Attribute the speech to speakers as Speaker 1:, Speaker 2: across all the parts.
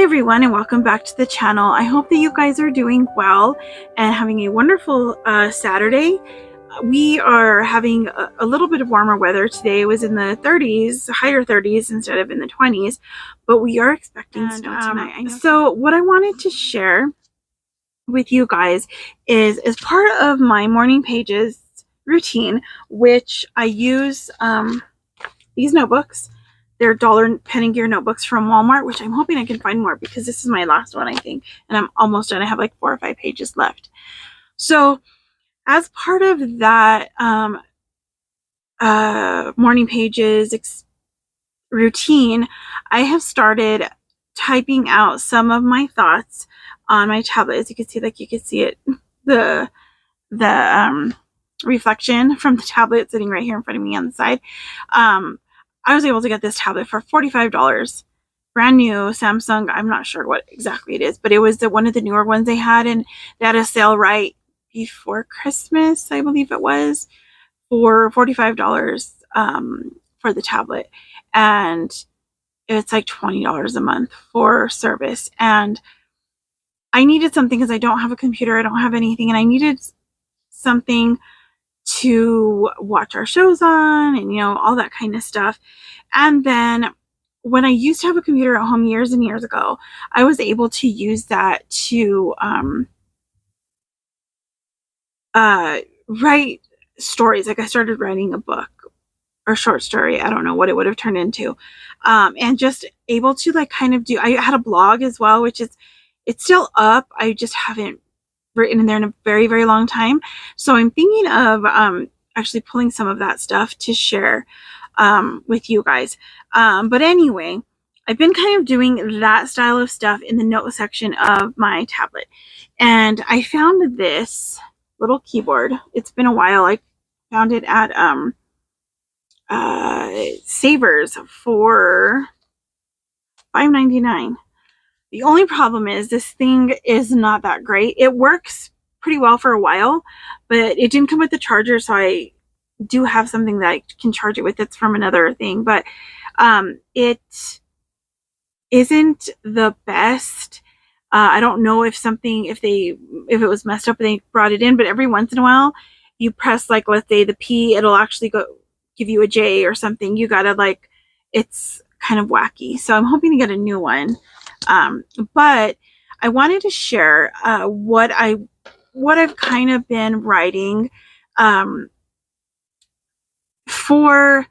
Speaker 1: everyone, and welcome back to the channel. I hope that you guys are doing well and having a wonderful Saturday. We are having a little bit of warmer weather today. It was in the 30s, higher 30s instead of in the 20s, but we are expecting snow tonight. So what I wanted to share with you guys is as part of my morning pages routine, which I use these notebooks. They're dollar pen and gear notebooks from Walmart, which I'm hoping I can find more because this is my last one, I think, and I'm almost done. I have like 4 or 5 pages left. So as part of that morning pages routine, I have started typing out some of my thoughts on my tablet. As you can see, like you can see it, the reflection from the tablet sitting right here in front of me on the side. I was able to get this tablet for $45, brand new Samsung. I'm not sure what exactly it is, but it was one of the newer ones they had, and they had a sale right before Christmas, I believe it was, for $45 for the tablet, and it's like $20 a month for service. And I needed something because I don't have a computer, I don't have anything, and I needed something to watch our shows on and, you know, all that kind of stuff. And then when I used to have a computer at home years and years ago, I was able to use that to write stories. Like I started writing a book or short story. I don't know what it would have turned into. And just able to like kind of I had a blog as well, which is, it's still up. I just haven't written in there in a very, very long time. So I'm thinking of actually pulling some of that stuff to share with you guys. But anyway, I've been kind of doing that style of stuff in the note section of my tablet. And I found this little keyboard. It's been a while. I found it at Savers for $5.99. The only problem is this thing is not that great. It works pretty well for a while, but it didn't come with the charger, so I do have something that I can charge it with. It's from another thing, but it isn't the best. I don't know if it was messed up and they brought it in, but every once in a while you press, like, let's say the P, it'll actually give you a J or something. You gotta, like, it's kind of wacky. So I'm hoping to get a new one. But I wanted to share what I've kind of been writing for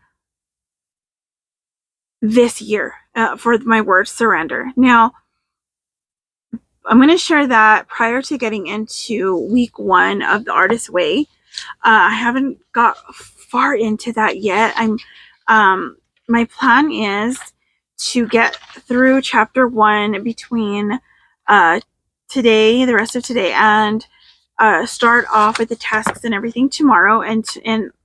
Speaker 1: this year for my word surrender. Now, I'm going to share that prior to getting into week 1 of The Artist's Way. I haven't got far into that yet. My plan is to get through chapter 1 between today, the rest of today, and start off with the tasks and everything tomorrow. And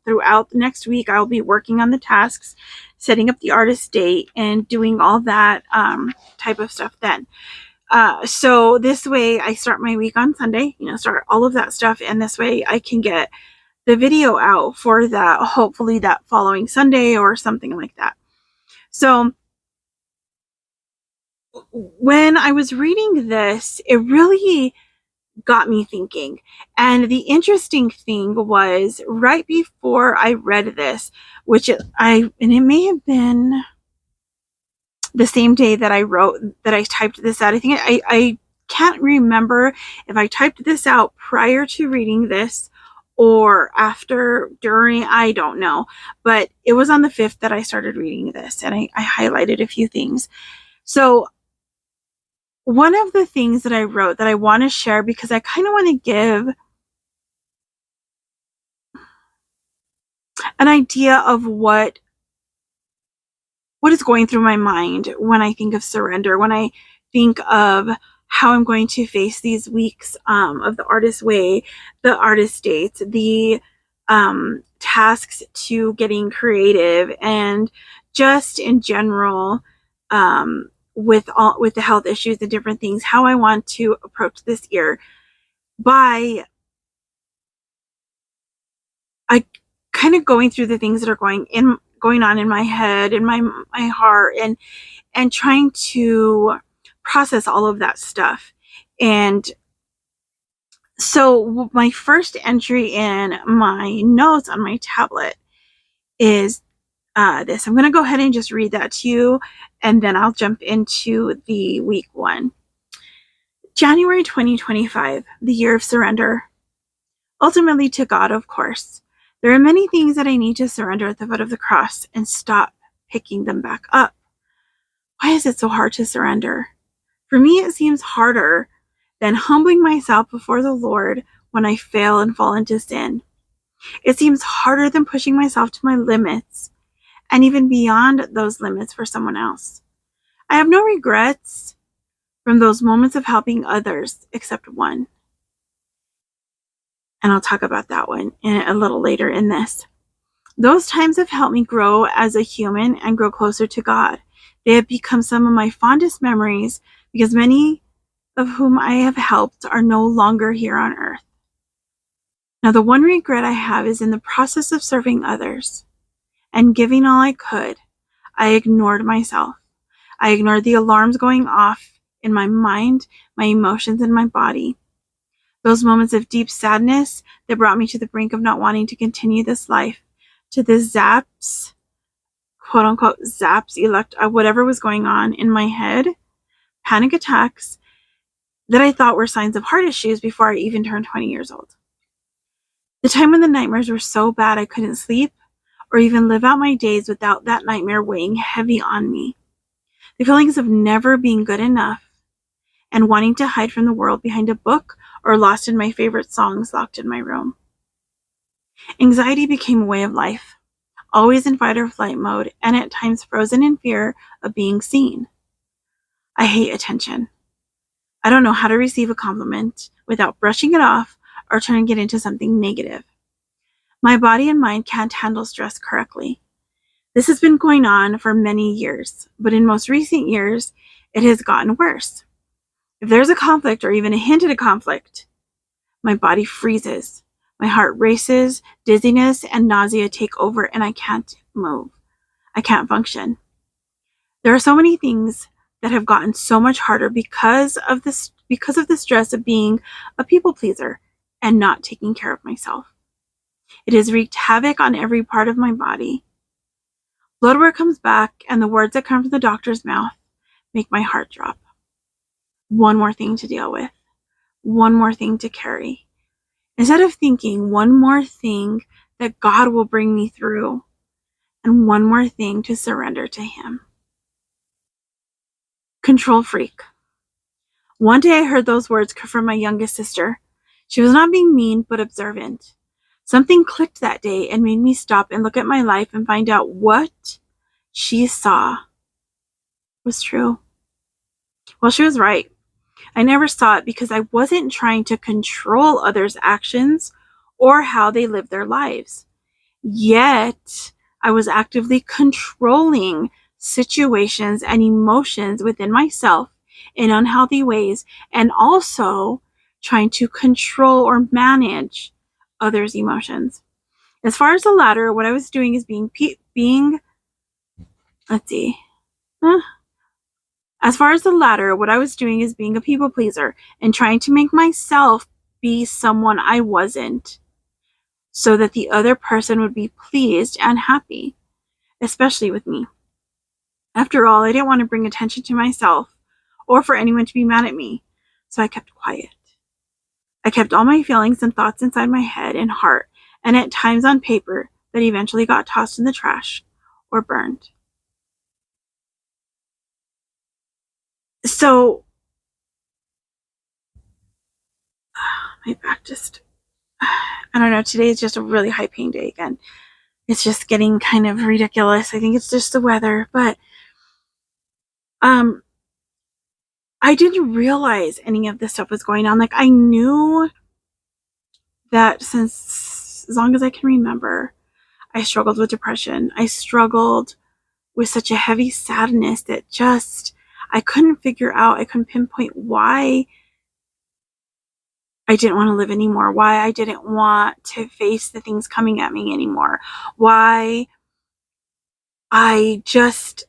Speaker 1: throughout the next week, I'll be working on the tasks, setting up the artist date, and doing all that type of stuff then. So this way I start my week on Sunday, start all of that stuff. And this way I can get the video out for that, hopefully that following Sunday or something like that. So when I was reading this, it really got me thinking. And the interesting thing was, right before I read this, and it may have been the same day that I typed this out. I think I can't remember if I typed this out prior to reading this or after, during, I don't know. But it was on the 5th that I started reading this, and I highlighted a few things. So one of the things that I wrote that I want to share, because I kind of want to give an idea of what is going through my mind when I think of surrender, when I think of how I'm going to face these weeks of the Artist's Way, the artist dates, the tasks to getting creative, and just in general with the health issues and different things, how I want to approach this year by kind of going through the things that are going on in my head and my heart, and trying to process all of that stuff. And so my first entry in my notes on my tablet is this. I'm going to go ahead and just read that to you, and then I'll jump into the week 1. January 2025, the year of surrender. Ultimately to God, of course. There are many things that I need to surrender at the foot of the cross and stop picking them back up. Why is it so hard to surrender? For me, it seems harder than humbling myself before the Lord when I fail and fall into sin. It seems harder than pushing myself to my limits and even beyond those limits for someone else. I have no regrets from those moments of helping others except one. And I'll talk about that one a little later in this. Those times have helped me grow as a human and grow closer to God. They have become some of my fondest memories because many of whom I have helped are no longer here on earth. Now, the one regret I have is in the process of serving others and giving all I could, I ignored myself. I ignored the alarms going off in my mind, my emotions, and my body. Those moments of deep sadness that brought me to the brink of not wanting to continue this life, to the zaps, quote unquote, zaps, whatever was going on in my head, panic attacks that I thought were signs of heart issues before I even turned 20 years old. The time when the nightmares were so bad I couldn't sleep or even live out my days without that nightmare weighing heavy on me. The feelings of never being good enough and wanting to hide from the world behind a book or lost in my favorite songs locked in my room. Anxiety became a way of life, always in fight or flight mode, and at times frozen in fear of being seen. I hate attention. I don't know how to receive a compliment without brushing it off or turning it into something negative. My body and mind can't handle stress correctly. This has been going on for many years, but in most recent years, it has gotten worse. If there's a conflict or even a hint at a conflict, my body freezes. My heart races, dizziness and nausea take over, and I can't move. I can't function. There are so many things that have gotten so much harder because of the stress of being a people pleaser and not taking care of myself. It has wreaked havoc on every part of my body. Blood work comes back, and the words that come from the doctor's mouth make my heart drop. One more thing to deal with. One more thing to carry. Instead of thinking one more thing that God will bring me through, and one more thing to surrender to Him. Control freak. One day I heard those words from my youngest sister. She was not being mean, but observant. Something clicked that day and made me stop and look at my life and find out what she saw was true. Well, she was right. I never saw it because I wasn't trying to control others' actions or how they live their lives. Yet, I was actively controlling situations and emotions within myself in unhealthy ways, and also trying to control or manage others' emotions. As far as the latter, what I was doing is As far as the latter, what I was doing is being a people pleaser and trying to make myself be someone I wasn't, so that the other person would be pleased and happy, especially with me. After all, I didn't want to bring attention to myself or for anyone to be mad at me, so I kept quiet. I kept all my feelings and thoughts inside my head and heart, and at times on paper that eventually got tossed in the trash or burned. So, my back I don't know, today is just a really high pain day again. It's just getting kind of ridiculous. I think it's just the weather, but I didn't realize any of this stuff was going on. Like, I knew that since as long as I can remember, I struggled with depression. I struggled with such a heavy sadness that I couldn't figure out, I couldn't pinpoint why I didn't want to live anymore, why I didn't want to face the things coming at me anymore, why I just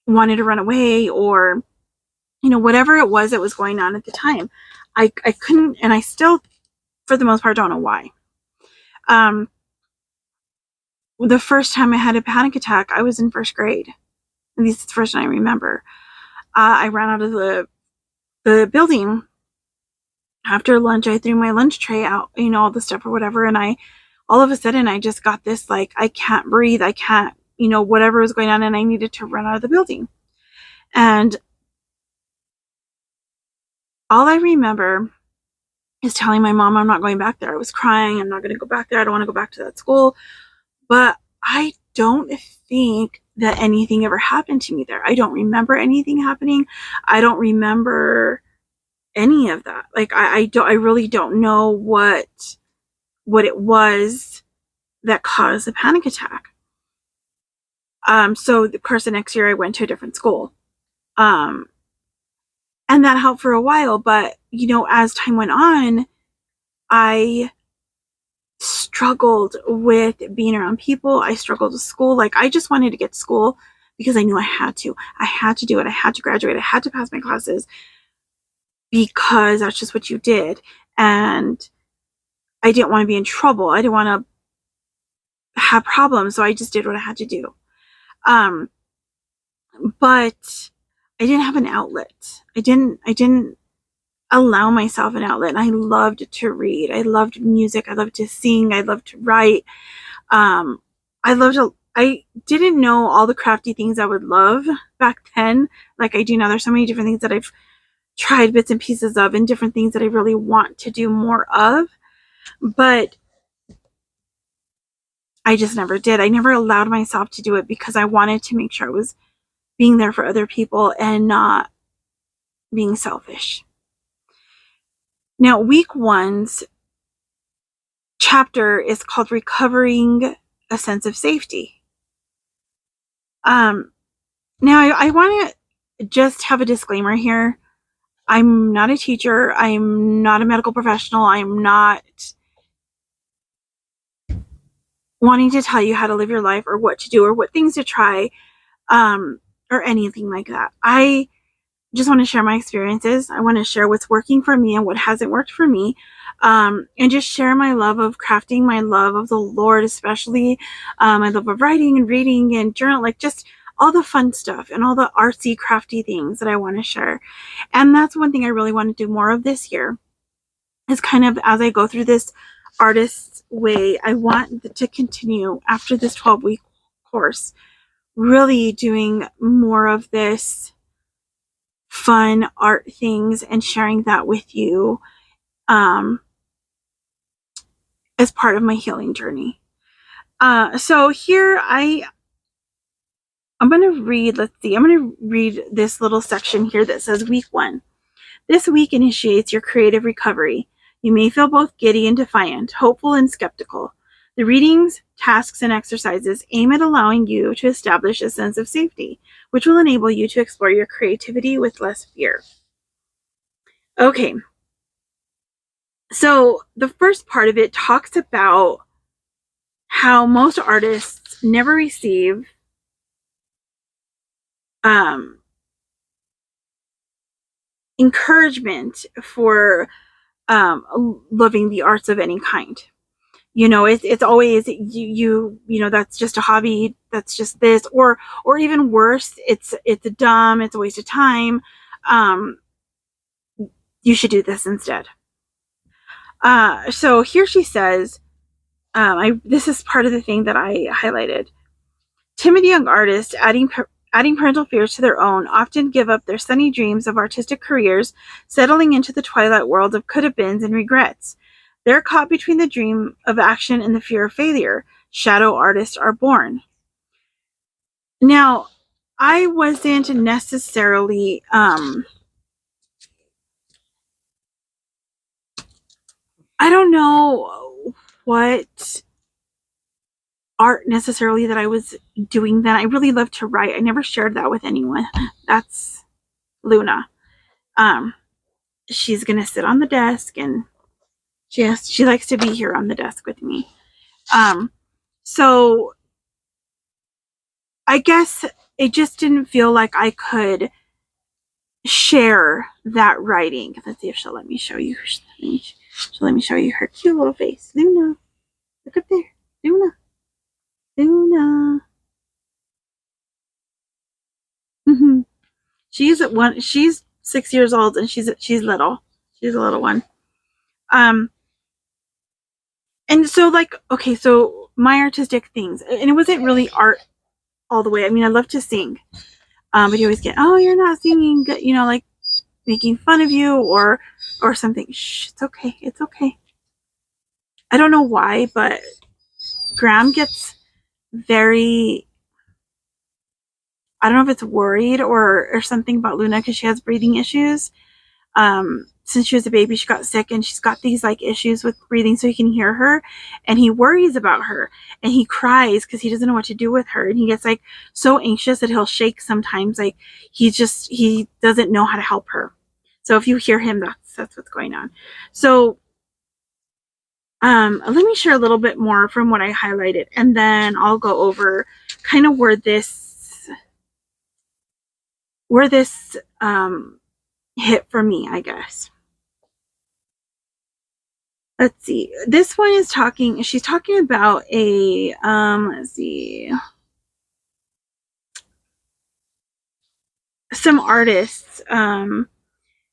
Speaker 1: wanted to run away or whatever it was that was going on at the time. I couldn't, and I still, for the most part, don't know why. The first time I had a panic attack, I was in first grade. At least it's the first time I remember. I ran out of the building after lunch. I threw my lunch tray out, all the stuff or whatever, and all of a sudden I just got this, like, I can't breathe, I can't, whatever was going on, and I needed to run out of the building. And all I remember is telling my mom I'm not going back there. I was crying, I'm not going to go back there, I don't want to go back to that school. But I don't think that anything ever happened to me there. I don't remember anything happening. I don't remember any of that. Like, I really don't know what it was that caused the panic attack. So of course the next year I went to a different school. And that helped for a while, but as time went on, I struggled with being around people. I struggled with school. Like, I just wanted to get to school because I knew I had to. I had to do it. I had to graduate. I had to pass my classes because that's just what you did. And I didn't want to be in trouble. I didn't want to have problems. So I just did what I had to do. But I didn't have an outlet. I didn't allow myself an outlet. And I loved to read. I loved music. I loved to sing. I loved to write. I didn't know all the crafty things I would love back then, like I do now. There's so many different things that I've tried bits and pieces of, and different things that I really want to do more of, but I just never did. I never allowed myself to do it because I wanted to make sure I was being there for other people and not being selfish. Now, week 1's chapter is called Recovering a Sense of Safety. Now I want to just have a disclaimer here. I'm not a teacher. I'm not a medical professional. I'm not wanting to tell you how to live your life or what to do or what things to try, or anything like that. I just want to share my experiences. I want to share what's working for me and what hasn't worked for me, and just share my love of crafting, my love of the Lord, especially my love of writing and reading and journal, like just all the fun stuff and all the artsy, crafty things that I want to share. And that's one thing I really want to do more of this year, is kind of, as I go through this Artist's Way, I want to continue after this 12-week course, really doing more of this fun art things and sharing that with you as part of my healing journey. So here I'm going to read, I'm going to read this little section here that says week 1. This week initiates your creative recovery. You may feel both giddy and defiant, hopeful and skeptical. The readings, tasks, and exercises aim at allowing you to establish a sense of safety, which will enable you to explore your creativity with less fear. Okay. So the first part of it talks about how most artists never receive encouragement for loving the arts of any kind. It's always you that's just a hobby, that's just this, or even worse, it's dumb, it's a waste of time, you should do this instead. So here she says, this is part of the thing that I highlighted. Timid young artists, adding parental fears to their own, often give up their sunny dreams of artistic careers, settling into the twilight world of could-have-beens and regrets. They're caught between the dream of action and the fear of failure. Shadow artists are born. Now, I wasn't necessarily I don't know what art necessarily that I was doing then. I really love to write. I never shared that with anyone. That's Luna. She's gonna sit on the desk, and she likes to be here on the desk with me. So I guess it just didn't feel like I could share that writing. Let's see if she'll let me show you. She'll let me show you her cute little face. Luna, look up there. Luna. Luna. Mm-hmm. She's 6 years old and she's little. She's a little one. And so like, okay, so my artistic things, and it wasn't really art all the way. I mean, I love to sing. But you always get, oh, you're not singing good, you know, like making fun of you or something. Shh, it's okay. It's okay. I don't know why, but Graham gets very, I don't know if it's worried or something about Luna because she has breathing issues. Since she was a baby, she got sick and she's got these like issues with breathing, so he can hear her, and he worries about her and he cries because he doesn't know what to do with her, and he gets like so anxious that he'll shake sometimes. Like he doesn't know how to help her. So if you hear him, that's what's going on. So let me share a little bit more from what I highlighted, and then I'll go over kind of where this hit for me, I guess. Let's see. This one is she's talking about a, let's see, some artists.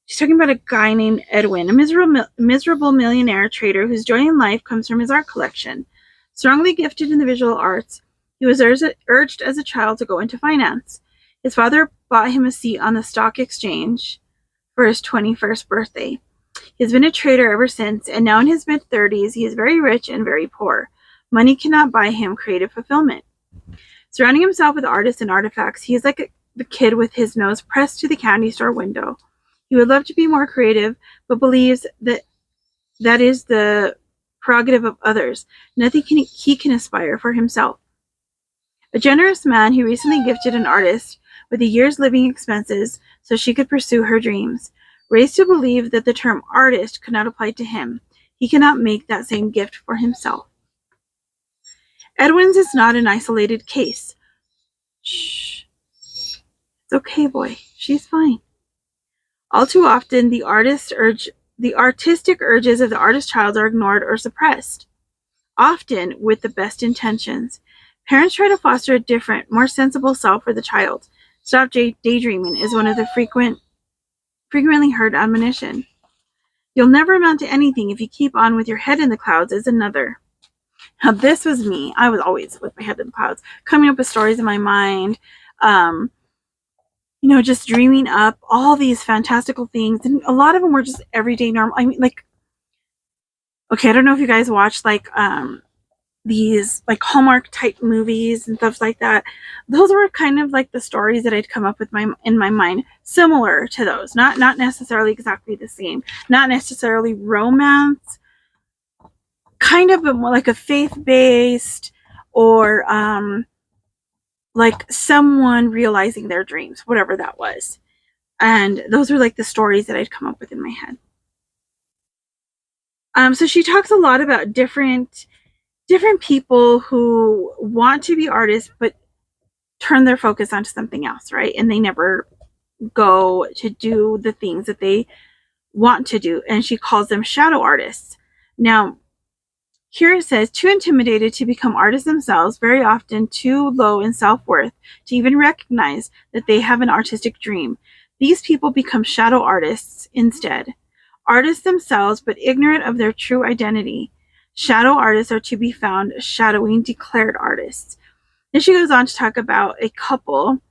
Speaker 1: She's talking about a guy named Edwin, a miserable millionaire trader whose joy in life comes from his art collection. Strongly gifted in the visual arts, he was urged as a child to go into finance. His father bought him a seat on the stock exchange for his 21st birthday. He has been a trader ever since, and now in his mid-30s, he is very rich and very poor. Money cannot buy him creative fulfillment. Surrounding himself with artists and artifacts, he is like the kid with his nose pressed to the candy store window. He would love to be more creative, but believes that is the prerogative of others. Nothing he can aspire for himself. A generous man, he recently gifted an artist with a year's living expenses so she could pursue her dreams. Raised to believe that the term artist could not apply to him, he cannot make that same gift for himself. Edwin's is not an isolated case. Shh. It's okay, boy. She's fine. All too often, the artistic urges of the artist child are ignored or suppressed, often with the best intentions. Parents try to foster a different, more sensible self for the child. Stop daydreaming is one of the frequently heard admonition. You'll never amount to anything if you keep on with your head in the clouds is another. Now, this was me. I was always with my head in the clouds, coming up with stories in my mind, just dreaming up all these fantastical things. And a lot of them were just everyday normal. I mean, like, okay, I don't know if you guys watch these like Hallmark type movies and stuff like that. Those were kind of like the stories that I'd come up with in my mind, similar to those, not necessarily exactly the same, not necessarily romance, kind of more like a faith-based or like someone realizing their dreams, whatever that was. And those were like the stories that I'd come up with in my head. So she talks a lot about different people who want to be artists but turn their focus onto something else, right? And they never go to do the things that they want to do. And she calls them shadow artists. Now, here it says, too intimidated to become artists themselves, very often too low in self-worth to even recognize that they have an artistic dream. These people become shadow artists instead. Artists themselves, but ignorant of their true identity. Shadow artists are to be found shadowing declared artists. Then she goes on to talk about a couple,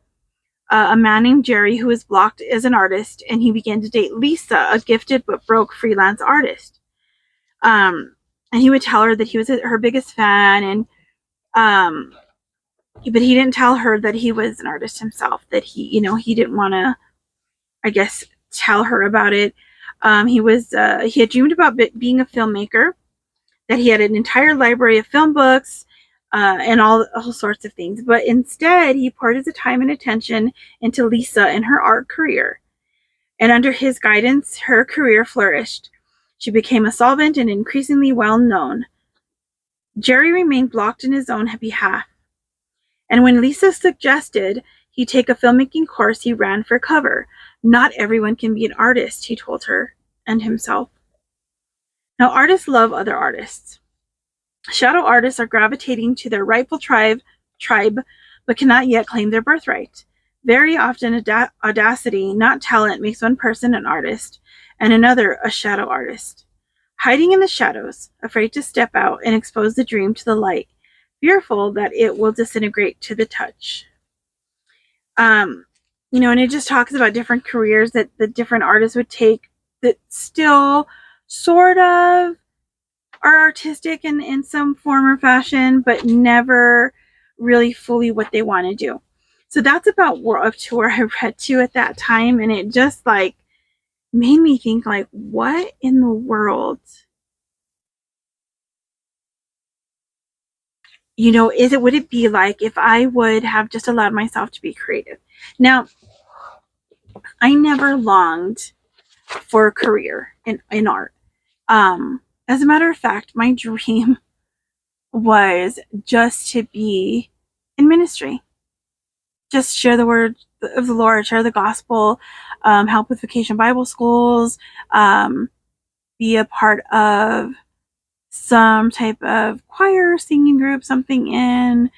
Speaker 1: a man named Jerry who was blocked as an artist, and he began to date Lisa, a gifted but broke freelance artist. And he would tell her that he was her biggest fan, and but he didn't tell her that he was an artist himself, that he didn't want to, I guess, tell her about it. He had dreamed about being a filmmaker, that he had an entire library of film books and all sorts of things. But instead, he poured his time and attention into Lisa and her art career. And under his guidance, her career flourished. She became a solvent and increasingly well-known. Jerry remained blocked in his own behalf. And when Lisa suggested he take a filmmaking course, he ran for cover. Not everyone can be an artist, he told her and himself. Now, artists love other artists. Shadow artists are gravitating to their rightful tribe, but cannot yet claim their birthright. Very often, audacity, not talent, makes one person an artist and another a shadow artist. Hiding in the shadows, afraid to step out and expose the dream to the light, fearful that it will disintegrate to the touch. And it just talks about different careers that the different artists would take that still sort of are artistic in some form or fashion, but never really fully what they want to do. So that's about up to where I read to at that time, and it just like made me think, like, what in the world, would it be like if I would have just allowed myself to be creative? Now, I never longed for a career in art. As a matter of fact, my dream was just to be in ministry. Just share the word of the Lord, share the gospel, help with Vacation Bible Schools, be a part of some type of choir, singing group, something in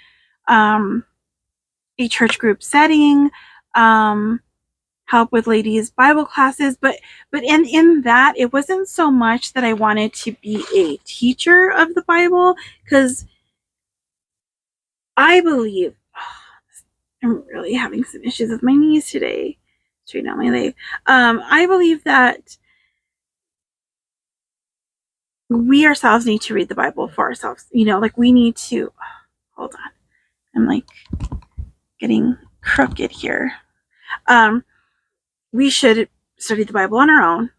Speaker 1: a church group setting, help with ladies' Bible classes, but in that, it wasn't so much that I wanted to be a teacher of the Bible, because I believe, I'm really having some issues with my knees today. Straighten out my leg. I believe that we ourselves need to read the Bible for ourselves. We need to, hold on. I'm like getting crooked here. We should study the Bible on our own.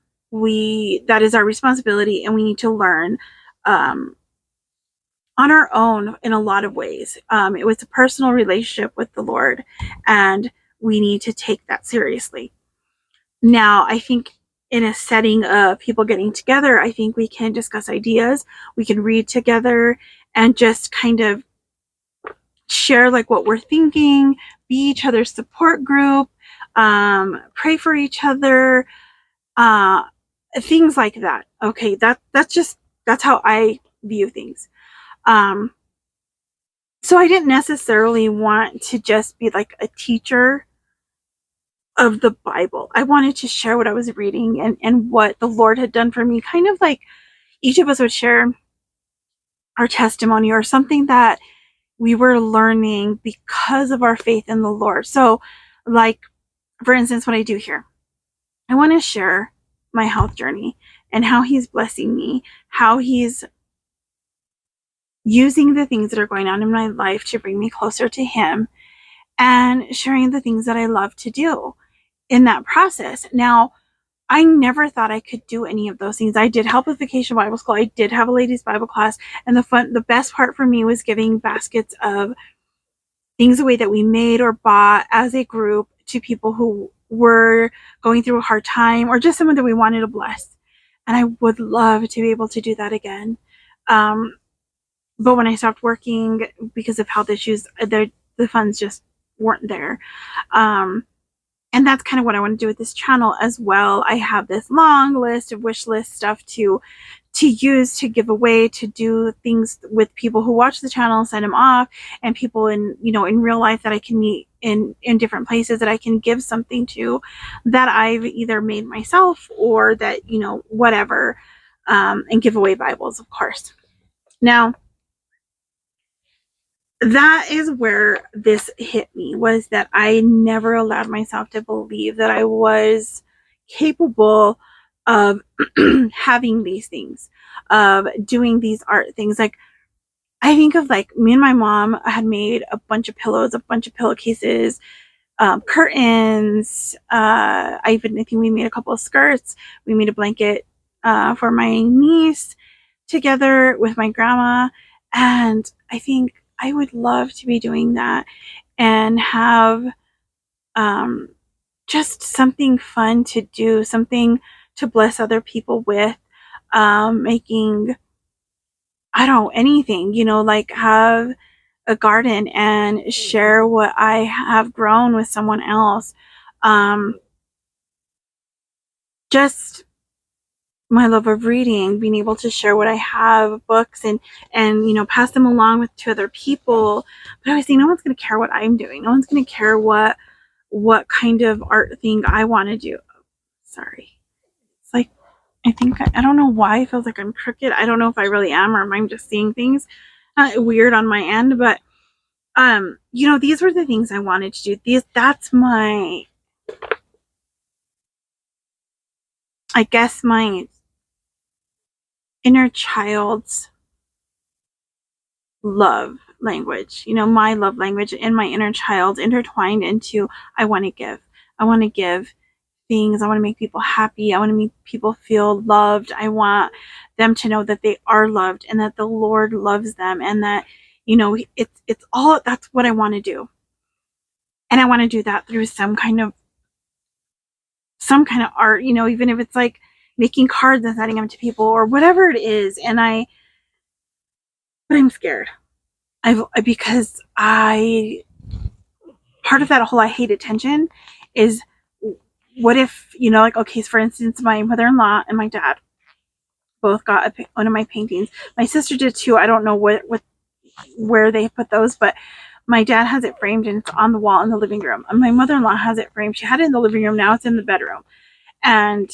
Speaker 1: That is our responsibility, and we need to learn on our own in a lot of ways. It was a personal relationship with the Lord, and we need to take that seriously. Now, I think in a setting of people getting together, I think we can discuss ideas, we can read together, and just kind of share like what we're thinking, be each other's support group, pray for each other, things like that. Okay, that's how I view things. So I didn't necessarily want to just be like a teacher of the Bible. I wanted to share what I was reading and what the Lord had done for me, kind of like each of us would share our testimony or something that we were learning because of our faith in the Lord. So, like, for instance, what I do here, I want to share my health journey and how He's blessing me, how He's using the things that are going on in my life to bring me closer to Him, and sharing the things that I love to do in that process. Now, I never thought I could do any of those things. I did help with Vacation Bible School. I did have a ladies' Bible class, and the best part for me was giving baskets of things away that we made or bought as a group to people who were going through a hard time, or just someone that we wanted to bless. And I would love to be able to do that again. But when I stopped working because of health issues, the funds just weren't there. And that's kind of what I want to do with this channel as well. I have this long list of wish list stuff to use, to give away, to do things with people who watch the channel, send them off, and people in real life that I can meet in different places that I can give something to, that I've either made myself or that, whatever, and give away Bibles, of course. Now, that is where this hit me, was that I never allowed myself to believe that I was capable of having these things, of doing these art things. Like, I think of, like, me and my mom had made a bunch of pillows, a bunch of pillowcases, curtains. I think we made a couple of skirts. We made a blanket for my niece together with my grandma. And I think I would love to be doing that and have just something fun to do, something to bless other people with, making, I don't know, anything, like have a garden and share what I have grown with someone else. just my love of reading, being able to share what I have, books, and pass them along to other people. But I was saying, no one's going to care what I'm doing. No one's going to care what kind of art thing I want to do. Sorry. It's like, I don't know why it feels like I'm crooked. I don't know if I really am, or am I just seeing things weird on my end. But these were the things I wanted to do. That's my, I guess, my inner child's love language, my love language and my inner child intertwined into, I want to give things. I want to make people happy. I want to make people feel loved. I want them to know that they are loved and that the Lord loves them, and that, it's all, that's what I want to do. And I want to do that through some kind of art, even if it's like making cards and sending them to people or whatever it is. But I'm scared. Because part of that whole I hate attention is, what if, okay, so for instance, my mother-in-law and my dad both got one of my paintings. My sister did too. I don't know where they put those, but my dad has it framed and it's on the wall in the living room. And my mother-in-law has it framed. She had it in the living room. Now it's in the bedroom. And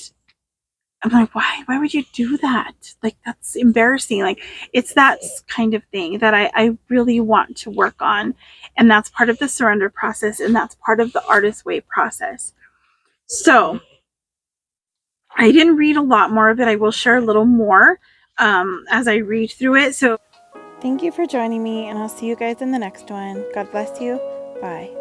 Speaker 1: I'm like, why would you do that? Like, that's embarrassing. Like, it's that kind of thing that I really want to work on. And that's part of the surrender process. And that's part of the Artist Way process. So I didn't read a lot more of it. I will share a little more as I read through it. So thank you for joining me, and I'll see you guys in the next one. God bless you. Bye.